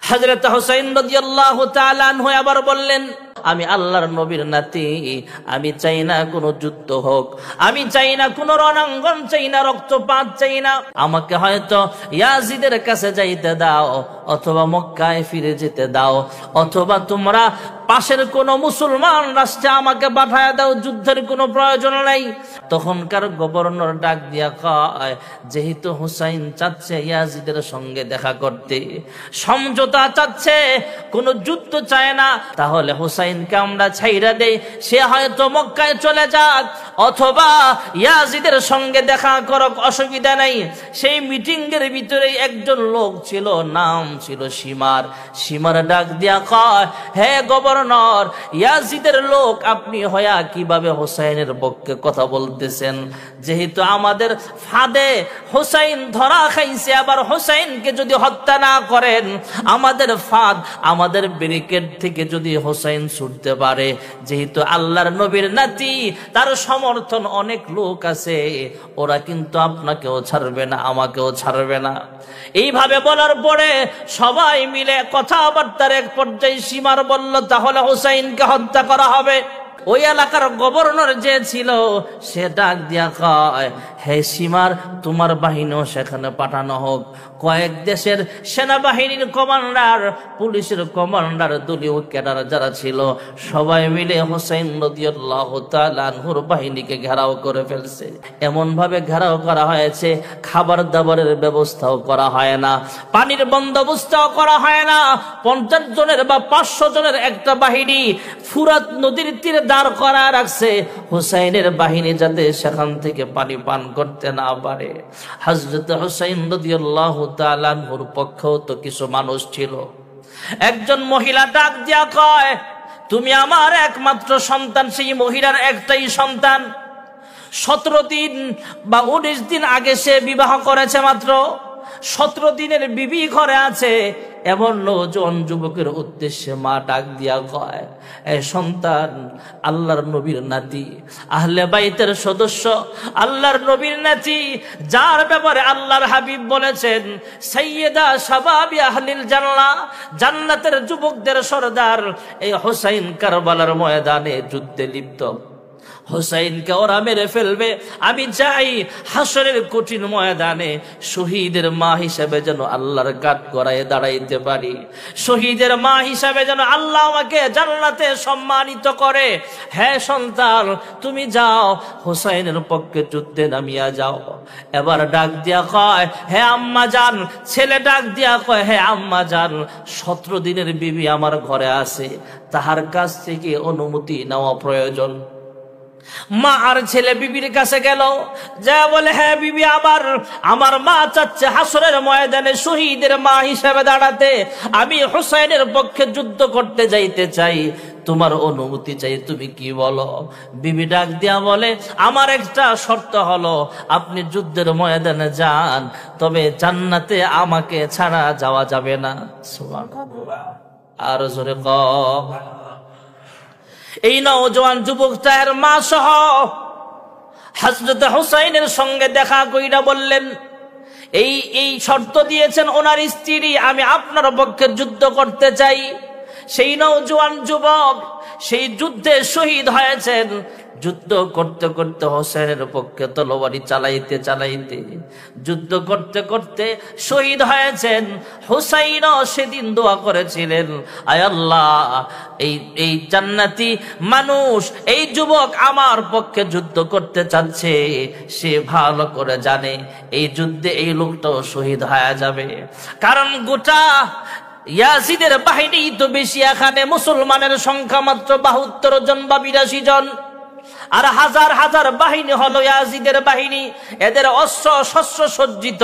হযরত হুসাইন রাদিয়াল্লাহু তাআলা আনহু আবার বললেন, আমি আল্লাহর নবীর নাতি, আমি চাই না কোনো যুদ্ধ হোক, আমি চাই না কোনো রণাঙ্গন, চাই না রক্তপাত, চাই না। আমাকে হয়তো ইয়াজিদের কাছে যাইতে দাও, অথবা মক্কায় ফিরে যেতে দাও, অথবা তোমরা পাশের কোন মুসলমান রাষ্ট্রে আমাকে পাঠায় দাও, যুদ্ধের কোনো প্রয়োজন নাই। তখনকার গভর্নর ডাক দিয়া কয়, যেহেতু হুসাইন চাচ্ছে ইয়াজিদের সঙ্গে দেখা করতে, সমঝোতা চাচ্ছে, কোনো যুদ্ধ চায় না, তাহলে হুসাইনকে আমরা ছাইরা দেই, সে হয়তো মক্কায় চলে যাক, অথবা ইয়াজিদের সঙ্গে দেখা করক, অসুবিধা নাই। সেই মিটিং এর ভিতরে একজন লোক ছিল, নাম ছিল সীমার। সীমার ডাক দিয়া কয়, হে গভর্নর, ইয়াজিদের লোক আপনি হয়া কিভাবে হুসাইনের পক্ষে কথা বলতেছেন? যেহেতু আমাদের ফাঁদে হুসাইন ধরা খাইছে, আবার হুসাইনকে যদি হত্যা না করেন, আমাদের ফাঁদ, আমাদের ব্যারিকেড থেকে যদি হুসাইন ছুটতে পারে, যেহেতু আল্লাহর নবীর নাতি, তার সমর্থন অনেক লোক আছে, ওরা কিন্তু আপনাকেও ছাড়বে না, আমাকেও ছাড়বে না। এইভাবে বলার পরে সবাই মিলে কথাবার্তার এক পর্যায়ে সীমার বলল, তাহলে হুসাইনকে হত্যা করা হবে। ওই এলাকার গভর্নর যে ছিল, সে ডাক দিয়া কয়, হে সীমার, তোমার বাহিনীও সেখানে পাঠানো হোক। কয়েক দেশের সেনাবাহিনীর কমান্ডার, পুলিশের কমান্ডার, দলীয় ক্যাডার যারা ছিল, সবাই মিলে হুসাইন রাদিয়াল্লাহু তাআলা আনহুর বাহিনীকে ঘেরাও করে ফেলছে। এমন ভাবে ঘেরাও করা হয়েছে, খাবার দাবারের ব্যবস্থাও করা হয় না, পানির বন্দোবস্তও করা হয় না। 50 জনের বা 500 জনের একটা বাহিনী ফুরাত নদীর তীরে দাঁড় করা রাখছে, হুসাইনের বাহিনী যাতে সেখান থেকে পানি পান করতে না পারে। হযরত হুসাইন রাদিয়াল্লাহু তাআলা আনহুর পক্ষেও তো কিছু মানুষ ছিল। একজন মহিলা ডাক দিয়া কয়, তুমি আমার একমাত্র সন্তান। সেই মহিলার একটাই সন্তান, 17 দিন বা 19 দিন আগে সে বিবাহ করেছে মাত্র। 17 দিনের বিবি ঘরে আছে। এমন নওজোয়ান যুবকের উদ্দেশ্যে মা ডাক দিয়া কয়, এ সন্তান, আল্লাহর নবীর নাতি, আহলে বাইতের সদস্য, আল্লাহর নবীর নাতি, যার ব্যাপারে আল্লাহর হাবিব বলেছেন, সাইয়্যিদা শাবাবি আহলিল জান্নাহ, জান্নাতের যুবকদের সরদার, এই হুসাইন কারবালার ময়দানে যুদ্ধে লিপ্ত। হুসাইনকে ওরা মেরে ফেলবে। আমি চাই হাসরের কঠিন ময়দানে শহীদের মা হিসেবে যেন আল্লাহর কাঠ গড়ায় দাঁড়াইতে পারি, শহীদের মা হিসেবে যেন আল্লাহ আমাকে জান্নাতে সম্মানিত করে। হ্যাঁ সন্তান, তুমি যাও, হুসাইনের পক্ষে যুদ্ধে নামিয়া যাও। এবার ডাক দিয়া কয়, হে আম্মা জান। ছেলে ডাক দিয়া কয়, হে আম্মা জান, 17 দিনের বিবি আমার ঘরে আছে, তাহার কাছ থেকে অনুমতি নেওয়া প্রয়োজন। মা আর ছেলে বিবির কাছে গেল, যা বলে, হ্যাঁ বিবি, আমার মা চাচ্ছে হাসরের ময়দানে শহীদের মা হিসেবে দাঁড়াতে। আমি হুসাইনের পক্ষে যুদ্ধ করতে যাইতে চাই, তোমার অনুমতি চাই, তুমি কি বলো? বিবি ডাক দিয়া বলে, আমার একটা শর্ত হলো, আপনি যুদ্ধের ময়দানে যান, তবে জান্নাতে আমাকে ছাড়া যাওয়া যাবে না। সুবহানাল্লাহ, আর জোরে কও। এই নওজোয়ান যুবকটা এর মা সহ হযরত হুসাইনের সঙ্গে দেখা কইরা বললেন, এই শর্ত দিয়েছেন ওনার স্ত্রী, আমি আপনার পক্ষে যুদ্ধ করতে চাই। সেই নওজোয়ান যুবক সেই যুদ্ধে শহীদ হয়েছেন। যুদ্ধ করতে করতে হোসেনের পক্ষে তলোয়ারি চালাইতে চালাইতে যুদ্ধ করতে করতে শহীদ হয়েছেন। হুসাইনও সেদিন দোয়া করেছিলেন, আয় আল্লাহ, এই জান্নাতি মানুষ, এই যুবক আমার পক্ষে যুদ্ধ করতে চাচ্ছে, সে ভালো করে জানে এই যুদ্ধে এই লোকটাও শহীদ হয়ে যাবে। কারণ গোটা ইয়াজিদের বাহিনী তো বেশি, এখানে মুসলমানের সংখ্যা মাত্র 72 জন বা 82 জন, আর হাজার হাজার বাহিনী হলো ইয়াজিদের বাহিনী। এদের অস্ত্র শস্ত্র সজ্জিত,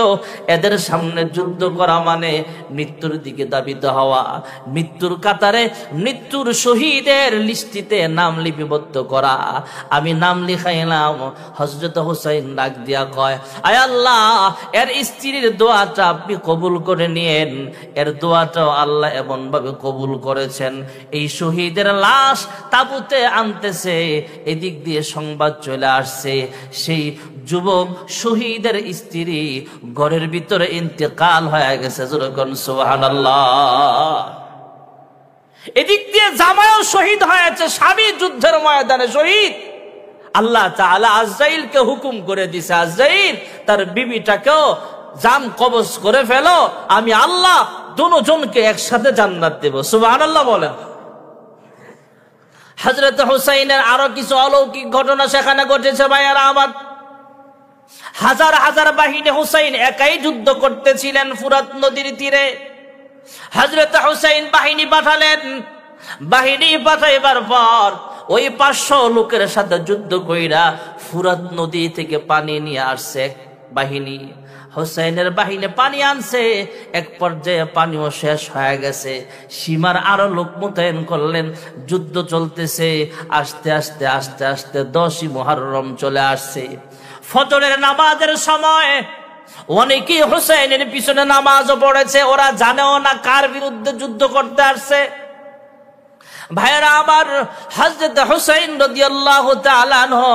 এদের সামনে যুদ্ধ করা মানে মৃত্যুর দিকে ধাবিত হওয়া, মৃত্যুর কাতারে, মৃত্যুর শহীদের লিস্টিতে নাম লিপিবদ্ধ করা। আমি নাম লিখাইলাম। হযরত হুসাইন ডাক দিয়া কয়, আয় আল্লাহ, এর স্ত্রীর দোয়াটা আপনি কবুল করে নিয়েন। এর দোয়াটাও আল্লাহ এমন ভাবে কবুল করেছেন, এই শহীদের লাশ তাবুতে আনতেছে, এদিক দিয়ে দিয়ে সংবাদ চলে আসছে সেই যুবক শহীদের স্ত্রী ঘরের ভিতরে ইন্তেকাল হয়ে গেছে। যেরকম সুবহানাল্লাহ। এদিক দিয়ে জামাইও শহীদ হয়েছে, স্বামী যুদ্ধের ময়দানে শহীদ। আল্লাহ তাআলা আজরাইলকে হুকুম করে দিছে, আজরাইল তার বিবিটাকেও জান কবজ করে ফেলো, আমি আল্লাহ দুজনকে একসাথে জান্নাত দেব। সুবহানাল্লাহ বলেন। হযরত হুসাইনের আরো কিছু অলৌকিক ঘটনা সেখানে ঘটেছে ভাইয়ারা আমার। হাজার হাজার বাহিনী হুসাইন একাই যুদ্ধ করতেছিলেন ফুরাত নদীর তীরে। হযরত হুসাইন বাহিনী পাঠালেন, বাহিনী পাঠাইবার পর ওই 500 লোকের সাথে যুদ্ধ কইরা ফুরাত নদী থেকে পানি নিয়ে আসছে বাহিনী। হুসাইনের বাহিনী পানি আনছে, এক পর্যায়ে পানিও শেষ হয়ে গেছে। সীমার আরো লোক মোতায়েন করলেন, যুদ্ধ চলতেছে। আস্তে আস্তে আস্তে আস্তে 10ই মুহররম চলে আসছে। ফজরের নামাজের সময় অনেকেই হুসাইনের পিছনে নামাজও পড়েছে, ওরা জানেও না কার বিরুদ্ধে যুদ্ধ করতে আসছে। ভাইয়েরা আমার, হযরত হুসাইন রাদিয়াল্লাহু তাআলা আনহু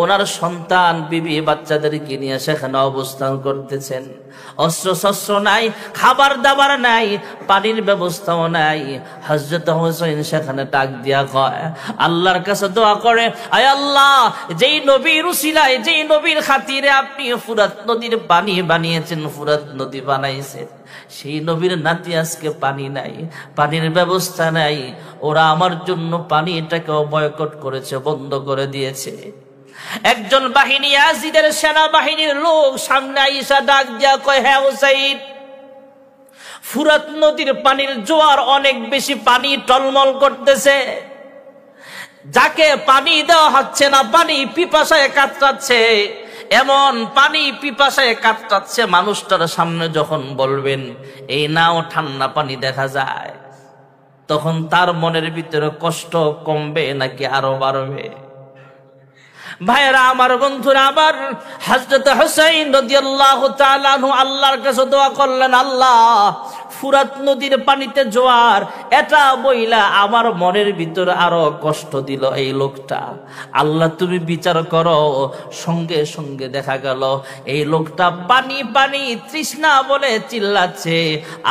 ওনার সন্তান বিবি বাচ্চাদেরকে নিয়ে সেখানে অবস্থান করতেছেন। অস্ত্র শস্ত্র নাই, খাবার দাবার নাই, পানির ব্যবস্থাও নাই। হযরত হুসাইন সেখানে ডাক দিয়া কয়, আল্লাহর কাছে দোয়া করে, আয় আল্লাহ, যেই নবীর উসিলায়, যেই নবীর খাতিরে আপনি ফুরাত নদীর পানি বানিয়েছেন, ফুরাত নদী বানাইছেন, সেই নবীর নাতি আজকে পানি নাই, পানির ব্যবস্থা নাই। ওরা আমার জন্য পানিটাকেও বয়কট করেছে, বন্ধ করে দিয়েছে। একজন বাহিনী, ইয়াজিদের সেনাবাহিনীর লোক সামনে আইসা ডাক দিয়া কয়, হ্যাঁ হুসাইন, ফুরাত নদীর পানির জোয়ার অনেক বেশি, পানি টলমল করতেছে, যাকে পানি দেওয়া হচ্ছে না পানি পিপাসায় কাতরাচ্ছে, এমন পানি পিপাসায় কাতরাচ্ছে, মানুষটার সামনে যখন বলবেন এই নাও ঠান্ডা পানি দেখা যায়, তখন তার মনের ভিতরে কষ্ট কমবে নাকি আরো বাড়বে? ভাইরা আমার, বন্ধুরা আমার, হযরত হুসাইন রাদিয়াল্লাহু তাআলা আনহু আল্লাহর কাছে দোয়া করলেন, আল্লাহ, ফুরাত নদীর পানিতে জোয়ার, এটা বইলা আমার মনের ভিতরে আরো কষ্ট দিল এই লোকটা। আল্লাহ তুমি বিচার করো। সঙ্গে সঙ্গে দেখা গেল এই লোকটা পানি পানি তৃষ্ণা বলে চিল্লাচ্ছে,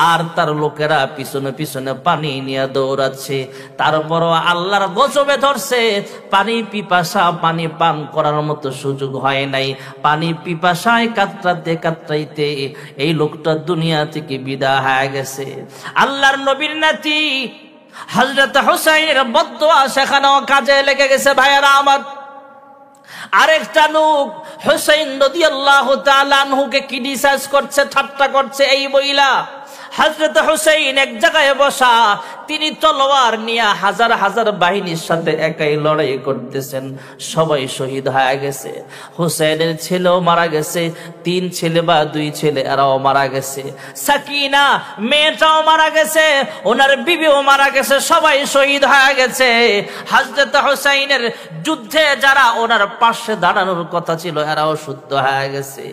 আর তার লোকেরা পিছনে পিছনে পানি নিয়ে দৌড়াচ্ছে। তারপরও আল্লাহর গজবে ধরছে, পানি পিপাসা, পানি পান করার মতো সুযোগ হয় নাই। পানি পিপাসায় কাতরাতে কাতরাইতে এই লোকটা দুনিয়া থেকে বিদায় হয়ে গেছে। আল্লাহর নবীর নাতি হযরত হুসাইনের বদদুয়া সেখানেও কাজে লেগে গেছে। ভাইয়েরা আমার, আরেকটা লোক হুসাইন রাদিয়াল্লাহু তাআলা আনহুকে ক্রিটিসাইজ করছে, ঠাট্টা করছে। এই বইলা হযরত হুসাইন এক জায়গায় বসা, তিনি তলোয়ার নিয়ে হাজার হাজার বাহিনীর সাথে একাই লড়াই করতেছেন। সবাই শহীদ হয়ে গেছে। হুসাইনের ছেলেও মারা গেছে, 3 ছেলে বা 2 ছেলে এরাও মারা গেছে। সাকিনা মেয়েটাও মারা গেছে, ওনার বিবিও মারা গেছে, সবাই শহীদ হয়ে গেছে। হযরত হুসাইনের যুদ্ধে যারা ওনার পাশে দাঁড়ানোর কথা ছিল এরাও শুদ্ধ হয়ে গেছে।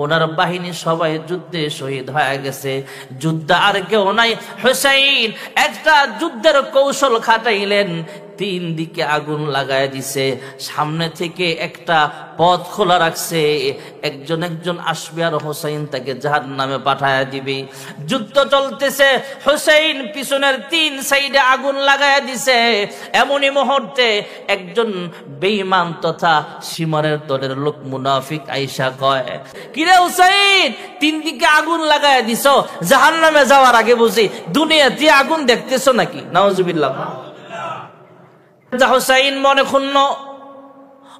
ওনার বাহিনী সবাই যুদ্ধে শহীদ হয়ে গেছে। যুদ্ধ আর কেউ নাই। হুসাইন একটা যুদ্ধের কৌশল খাটাইলেন, 3 দিকে আগুন লাগায় দিছে, সামনে থেকে একটা পথ খোলা রাখছে, একজন একজন আসবে আর হুসাইন তাকে জাহান্নামে পাঠায়া দিবে। যুদ্ধ চলতেছে, হুসাইন পিছনের 3 সাইডে আগুন লাগায় দিছে। এমনই মুহূর্তে একজন বেঈমান তথা সীমারের দলের লোক মুনাফিক আইসা কয়, কিরে হুসাইন, 3 দিকে আগুন লাগায় দিছো, জাহান্নামে যাওয়ার আগে বুঝি দুনিয়াতে আগুন দেখতেছো নাকি? নাউজুবিল্লাহ। হুসাইন মনে ক্ষুণ্ণ,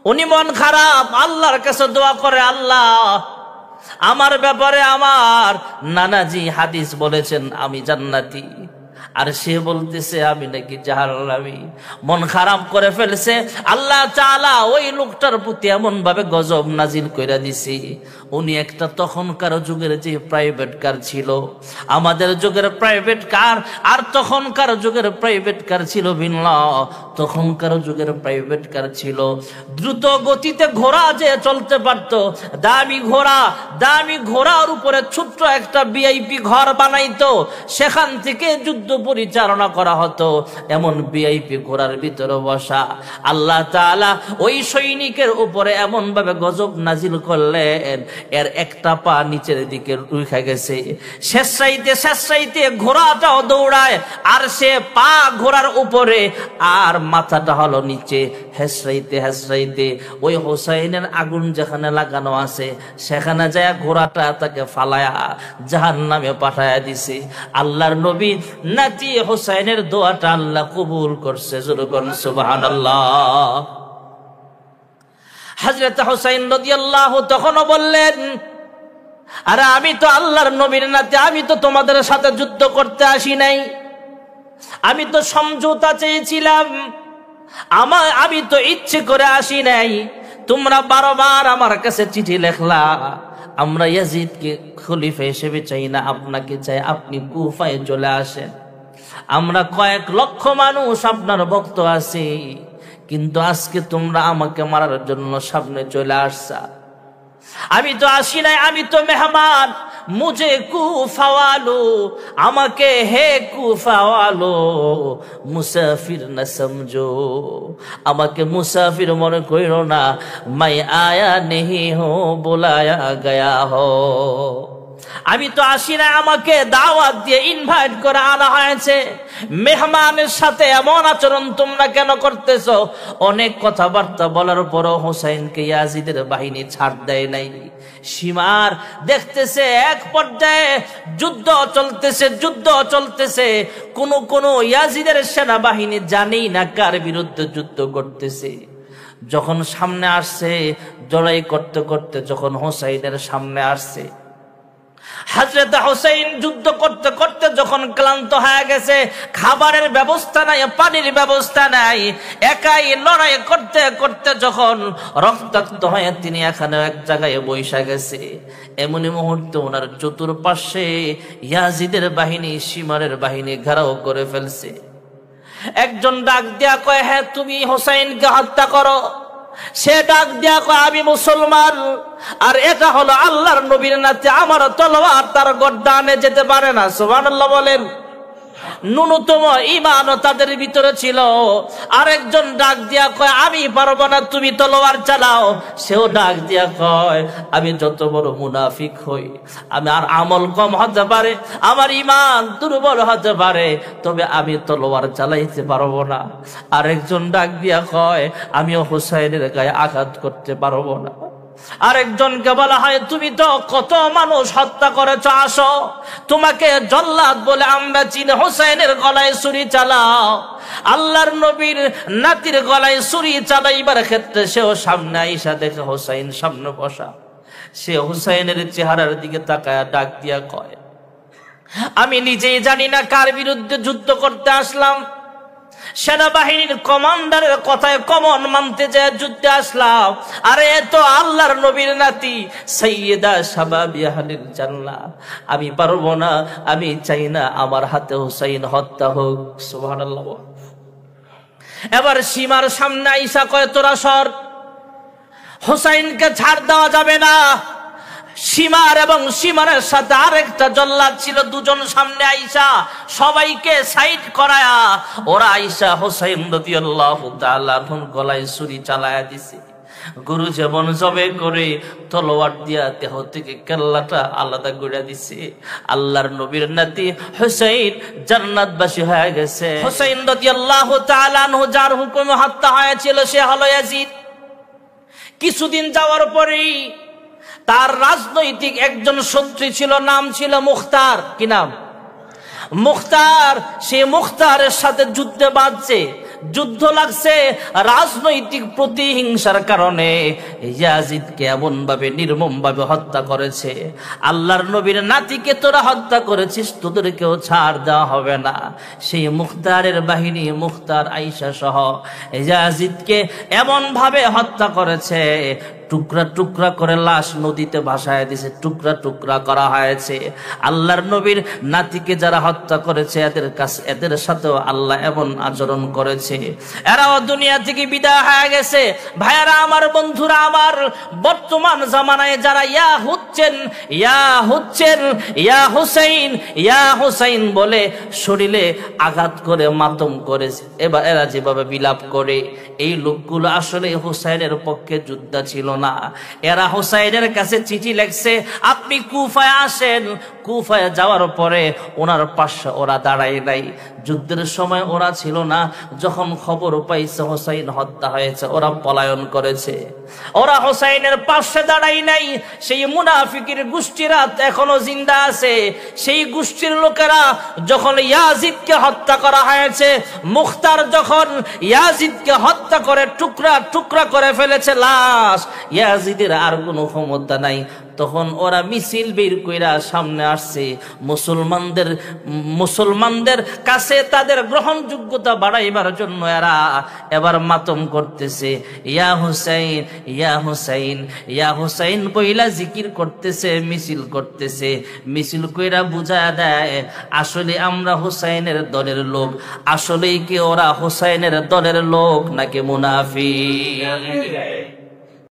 উনি মন খারাপ, আল্লাহর কাছে দোয়া করে, আল্লাহ, আমার ব্যাপারে আমার নানাজি হাদিস বলেছেন আমি জান্নাতি, আর সে বলতেছে আমি নাকি জাহান্নামী। মন খারাপ করে ফেলছে। আল্লাহ তাআলা ওই লোকটার প্রতি এমন ভাবে গজব নাজিল কইরা দিছি, উনি একটা তখনকার যুগের যে প্রাইভেট কার ছিল, আমাদের যুগের প্রাইভেট কার আর তখনকার যুগের প্রাইভেট কার ছিল ভিন্ন। তখনকার যুগের প্রাইভেট কার ছিল দ্রুত গতিতে ঘোড়া যে চলতে পারতো, দামি ঘোড়া, দামি ঘোড়ার উপরে ছোট্ট একটা ভিআইপি ঘর বানাইতো, সেখান থেকে যুদ্ধ পরিচালনা করা হতো, এমন ভিআইপি ঘোড়ার ভিতরে বসা। আল্লাহ তাআলা ওই সৈনিকের উপরে এমন ভাবে গজব নাজিল করলেন, এর একটা পা নিচের দিকে রুখে গেছে। শেষাইতে ঘোড়াটাও দৌড়ায়, আর সে পা ঘোড়ার উপরে আর মাথাটা হলো নিচে। হেসরাইতে ওই হোসাইনের আগুন যেখানে লাগানো আছে সেখানে যায় ঘোড়াটা তাকে ফালায়া জাহান্নামে পাঠায়া দিছে। আল্লাহর নবী নাতি হোসাইনের দোয়াটা আল্লাহ কবুল করছে। সুবহানাল্লাহ। হযরত হোসাইন রাদিয়াল্লাহু তখনও বললেন, আরে আমি তো আল্লাহর নবীর নাতি, আমি তো তোমাদের সাথে যুদ্ধ করতে আসি নাই, আমি তো সমঝোতা চেয়েছিলাম, আমি তো ইচ্ছে করে আসি নাই। তোমরা বারবার আমার কাছে চিঠি লেখলা, আমরা ইয়াজিদকে খলিফা হিসেবে চাই না, আপনাকে চাই, আপনি কুফায় চলে আসেন। আমরা কয়েক লক্ষ মানুষ আপনার ভক্ত আছি, কিন্তু আজকে তোমরা আমাকে মারার জন্য সামনে চলে আসছা। আমি তো আসি নাই, আমি তো মেহমান। মুঝে কুফাওয়ালো, আমাকে হে কুফাওয়ালো মুসাফির না সমঝো, আমাকে মুসাফির মনে কইরো না। মাই আয়া নেহি হো বুলায়া গয়া হো, আমি তো আসি না, আমাকে দাওয়াত দিয়ে ইনভাইট করে আনা হয়েছে। মেহমানের সাথে এমন আচরণ তোমরা কেন করতেছো? অনেক কথাবার্তা বলার পরও হোসাইনকে ইয়াজিদের বাহিনী ছাড় দেয় নাই। সীমার দেখতেছে এক পর্যায়ে যুদ্ধ চলতেছে, কোন ইয়াজিদের সেনাবাহিনী জানেই না কার বিরুদ্ধে যুদ্ধ করতেছে। যখন সামনে আসছে, লড়াই করতে করতে যখন হোসাইনের সামনে আসছে, হযরত হোসেন যুদ্ধ করতে করতে যখন ক্লান্ত হয়ে গেছে, খাবারের ব্যবস্থা নাই, পানির ব্যবস্থা নাই, একাই লড়াই করতে করতে যখন রক্তাক্ত হয়ে তিনি এখানে এক জায়গায় বসে গেছে, এমনই মুহূর্তে ওনার চতুর্পাশে ইয়াজিদের বাহিনী, সীমারের বাহিনী ঘেরাও করে ফেলছে। একজন ডাক দিয়া কয়, হ্যাঁ তুমি হোসেনকে হত্যা করো। সে ডাক দিয়া কয়, আমি মুসলমান, আর এটা হলো আল্লাহর নবীর নাতি, আমার তলোয়ার তার গর্দানে যেতে পারে না। সুবহানাল্লাহ বলেন। ন্যূনতম ঈমান তাদের ভিতরে ছিল। আরেকজন ডাক দিয়া কয়, আমি পারবো না, তুমি তলোয়ার চালাও। সেও ডাক দিয়া কয়, আমি যত বড় মুনাফিক হই, আমার আমল কম হতে পারে, আমার ঈমান দুর্বল হতে পারে, তবে আমি তলোয়ার চালাইতে পারবো না। আরেকজন ডাক দিয়া কয়, আমিও হোসাইনের গায়ে আঘাত করতে পারবো না। আরেকজনকে বলা হয়, তুমি তো কত মানুষ হত্যা করেছ, আসো, তোমাকে জল্লাদ বলে আমরা চিনি, হোসেনের গলায় ছুরি চালাও। আল্লাহর নবীর নাতির গলায় ছুরি চালাইবার ক্ষেত্রে সেও সামনে আইসা দেখে হোসেন সামনে বসা। সে হোসেনের চেহারার দিকে তাকায় ডাক দিয়া কয়, আমি নিজেই জানি না কার বিরুদ্ধে যুদ্ধ করতে আসলাম, সেনাবাহিনীর কমান্ডারের কথায় কমন মানতে যায় যুদ্ধে আসলাম। আরে তো আল্লাহর নবীর নাতি, সাইয়্যিদা শাবাবি আহলিল জান্নাহ, আমি পারবো না, আমি চাই না আমার হাতে হোসেন হত্যা হোক। সুবহানাল্লাহ। এবার সীমার সামনে আইসা কয়, তোরা সর, হোসেনকে ছাড় দেওয়া যাবে না। সীমার এবং সীমারের সাথে আরেকটা জল্লাদ ছিল, দুজন সামনে আইসা সবাইকে সাইড করায়া ওরা আইসা হোসেন রাদিয়াল্লাহু তাআলা আনহুর গলায় ছুরি চালায়া দিছে। গুরু যেমন জবে করে তলোয়ার দিয়া দেহ থেকে কেল্লাটা আলাদা করে দিছে। আল্লাহর নবীর নাতি হোসেন জান্নাতবাসী হয়ে গেছে। হোসেন রাদিয়াল্লাহু তাআলা আনহু যার হুকুমে হত্যা হয়েছিল সে হলো ইয়াজিদ। কিছুদিন যাওয়ার পরেই তার রাজনৈতিক একজন শত্রু ছিল, নাম ছিল মুখতার। কি নাম? মুখতার। সে মুখতারের সাথে যুদ্ধে বাঁধছে, যুদ্ধ লাগছে। রাজনৈতিক প্রতিহিংসার কারণে ইয়াজিদকে এমন ভাবে নির্মম ভাবে হত্যা করেছে। আল্লাহর নবীর নাতিকে তোরা হত্যা করেছিস, তোদেরকেও ছাড় দেওয়া হবে না। সেই মুখতারের বাহিনী, মুখতার আয়েশা সহ ইয়াজিদকে এমন ভাবে হত্যা করেছে, টুকরা টুকরা করে লাশ নদীতে ভাসায় দিছে, টুকরা টুকরা করা হয়েছে। আল্লাহর নবীর নাতিকে যারা হত্যা করেছে এদের সাথেও আল্লাহ এমন আচরণ করেছে। এরাও দুনিয়া থেকে বিদায় হয়ে গেছে। ভাইয়ারা আমার, বন্ধুরা আমার, বর্তমান জামানায় যারা ইয়া হুসাইন বলে শরীরে আঘাত করে মাতম করেছে, এবার এরা যেভাবে বিলাপ করে, এই লোকগুলো আসলে হুসাইনের পক্ষে যোদ্ধা ছিল না। এরা হুসাইনের কাছে চিঠি লিখছে, আপনি কুফায় আসেন। কুফায় যাওয়ার পরে ওনার পাশে ওরা দাঁড়ায় নাই। যুদ্ধের সময় ওরা ছিল না। যখন খবর পাইছে হুসাইন হত্যা হয়েছে, ওরা পলায়ন করেছে। ওরা হুসাইনের পাশে দাঁড়ায় নাই। সেই মুনাফিকের গোষ্ঠীরা এখনো জিন্দা আছে। সেই গোষ্ঠীর লোকেরা যখন ইয়াজিদকে হত্যা করা হয়েছে, মুখতার যখন ইয়াজিদকে হত্যা করে টুকরা টুকরা করে ফেলেছে লাশ, ইয়াজিদের আর কোনো ক্ষমতা নাই, তখন ওরা মিছিল বের কইরা সামনে আসছে। মুসলমানদের কাছে তাদের গ্রহণযোগ্যতা বাড়াইবার জন্য এরা এবার মাতম করতেছে, ইয়া হুসাইন, ইয়া হুসাইন, ইয়া হুসাইন বইলা জিকির করতেছে, মিছিল করতেছে। মিছিল কইরা বুঝায় দেয় আসলে আমরা হুসাইনের দলের লোক। আসলেই কি ওরা হুসাইনের দলের লোক নাকি মুনাফিক?